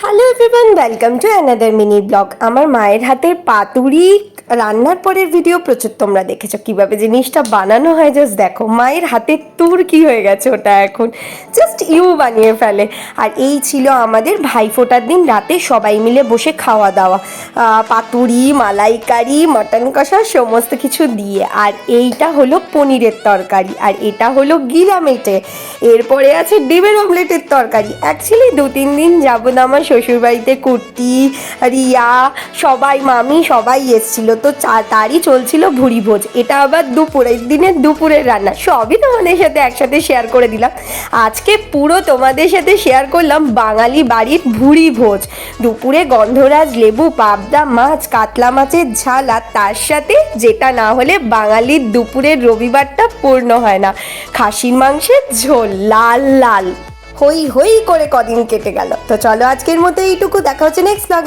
Hello everyone, welcome to another mini blog. আমার মায়ের হাতের পাতুরি রান্নার পরের ভিডিও প্রচুর তোমরা দেখেছো, কিভাবে জিনিসটা বানানো হয়। জাস্ট দেখো, মায়ের হাতের তুর কি হয়ে গেছে ওটা, এখন জাস্ট বানিয়ে ফেলে। আর এই ছিল আমাদের ভাইফোঁটার দিন রাতে সবাই মিলে বসে খাওয়া দাওয়া, পাতুরি, মালাইকারি, মটন কষা সমস্ত কিছু দিয়ে। আর এইটা হলো পনিরের তরকারি, আর এটা হলো গিলা মেটে। এরপরে আছে ডিমের অমলেটের তরকারি। অ্যাকচুয়ালি 2-3 দিন যাবত আমার শ্বশুরবাড়িতে কুর্তি, রিয়া, সবাই, মামি সবাই এসেছিলো, তো তারই চলছিল ভুড়ি ভোজ। এটা আবার দুপুরের দিনের দুপুরের রান্না, সবই তোমাদের সাথে একসাথে শেয়ার করে দিলাম। আজকে পুরো তোমাদের সাথে শেয়ার করলাম বাঙালি বাড়ির ভুড়ি ভোজ। দুপুরে গন্ধরাজ লেবু, পাবদা মাছ, কাতলা মাছের ঝাল, আর তার সাথে যেটা না হলে বাঙালির দুপুরের রবিবারটা পূর্ণ হয় না, খাসির মাংসের ঝোল, লাল লাল হই হই করে কদিন কেটে গেল। তো চলো আজকের মতো এইটুকু, দেখা হচ্ছে নেক্সট ব্লগে।